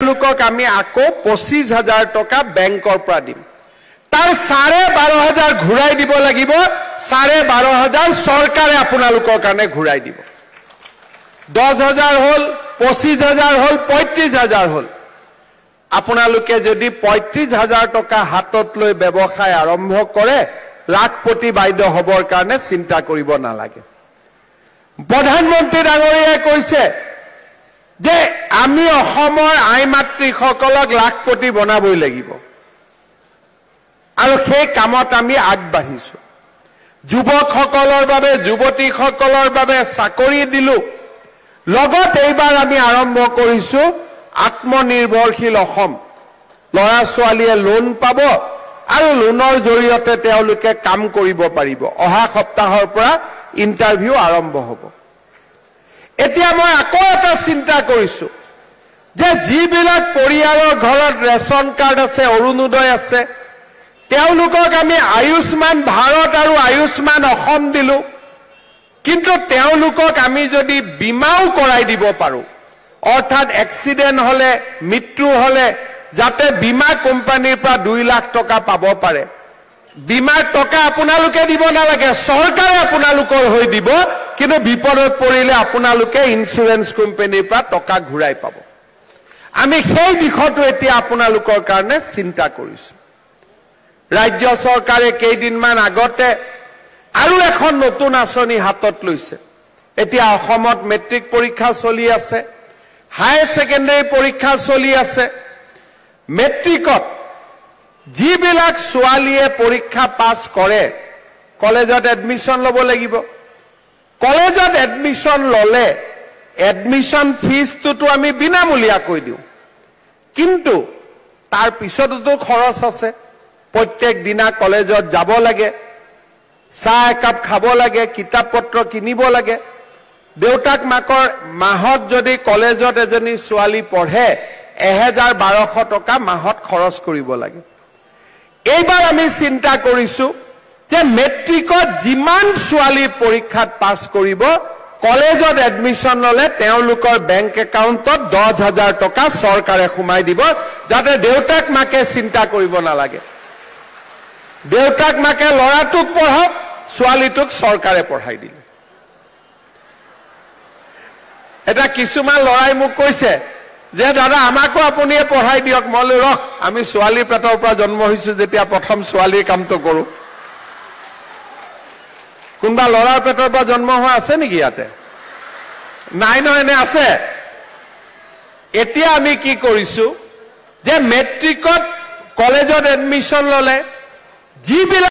তেওঁলোকক আমি আকৌ 25,000 টকা বেংকৰ পৰা দিম তাৰ 12,500 ঘূৰাই দিব লাগিব 12,500 চৰকাৰে আপোনালোকৰ কাৰণে ঘূৰাই দিব 10,000 হল 25,000 হল 35,000 হল আপোনালোকে যদি 35,000 টকা হাতত লৈ ব্যৱসায় আৰম্ভ কৰে লাখপতি বাইদ হবৰ কাৰণে চিন্তা কৰিব নালাগে প্ৰধানমন্ত্ৰী ডাঙৰীয়াই কৈছে যে আমি অসমৰ আই মাতৃসকলক লাখপতি বনাবই লাগিব আৰু সেই কামত আমি আগবাঢ়িছো যুৱকসকলৰ বাবে যুৱতীসকলৰ বাবে চাকৰি দিলো লগত এইবাৰ আমি আৰম্ভ কৰিছো আত্মনিৰ্ভৰশীল অসম লৰা ছোৱালীয়ে লোন পাব আৰু লোনৰ জৰিয়তে তেওঁলোকে কাম কৰিব পাৰিব অহা সপ্তাহৰ পৰা ইন্টাৰভিউ আৰম্ভ হ'ব এতিয়া মই আকৌ এটা চিন্তা কৰিছো যে যিবিলাক পৰিয়ালৰ ঘৰত ৰেচন কাৰ্ড আছে অৰুণোদয় আছে তেওঁলোকক আমি আয়ুষ্মান ভাৰত আৰু আয়ুষ্মান অসম দিলো কিন্তু তেওঁলোকক আমি যদি বীমাও কৰাই দিব পাৰো অৰ্থাৎ এক্সিডেন্ট হলে মৃত্যু হলে যাতে বীমা কোম্পানীৰ পৰা 2 লাখ টকা পাব পাৰে বীমাৰ টকা আপোনালোকে দিব নালাগে চৰকাৰে আপোনালোকৰ হৈ দিব কিন্তু বিপদত পৰিলে আপোনালোকে ইন্সুৰেন্স কোম্পানীৰ পৰা টকা ঘূৰাই পাব আমি সেই দিশটো এতিয়া আপোনালোকৰ কাৰণে চিন্তা কৰিছো ৰাজ্য চৰকাৰে কেইদিনমান আগতে আৰু এখন নতুন আঁচনি হাতত লৈছে এতিয়া অসমত মেট্ৰিক পৰীক্ষা চলি আছে হাই সেকেন্ডাৰী পৰীক্ষা চলি আছে মেট্ৰিকত যিবিলাক ছোৱালীয়ে পৰীক্ষা পাছ কৰে কলেজত এডমিশন ল'ব লাগিব কলেজত এডমিশন ললে এডমিশন ফিজটো আমি বিনামূলীয়া কৈ দিও কিন্তু তাৰ পিছতো খৰচ আছে প্ৰত্যেক দিনা কলেজত যাব লাগে চাহ একাপ খাব লাগে কিতাপ পত্ৰ কিনিব লাগে দেউতাক মাকৰ মাহত যদি কলেজত এজনী ছোৱালী পঢ়ে 1,1200 টকা মাহত খৰচ কৰিব লাগে এইবাৰ আমি চিন্তা কৰিছো যে মেট্ৰিকত যিমান ছোৱালী পৰীক্ষাত পাছ কৰিব কলেজত এডমিশন ললে তেওঁলোকৰ বেংক একাউণ্টত 10,000 টকা চৰকাৰে সোমাই দিব যাতে দেউতাক মাকে চিন্তা কৰিব নালাগে দেউতাক মাকে লৰাটোক পঢ়ক ছোৱালীটোক চৰকাৰে পঢ়াই দিলে এটা কিছুমান লৰাই মোক কৈছে যে দাদা আমাকো আপুনিয়ে পঢ়াই দিয়ক মই ৰখ আমি ছোৱালী পেটৰ পৰা জন্ম হৈছো যেতিয়া প্ৰথম ছোৱালীৰ কামটো কৰো কোনবা লৰাৰ পেটৰ পৰা জন্ম হোৱা আছে নেকি ইয়াতে নাই নহয় নে আছে এতিয়া আমি কি কৰিছো যে মেট্ৰিকত কলেজত এডমিশন ললে যিবিলাক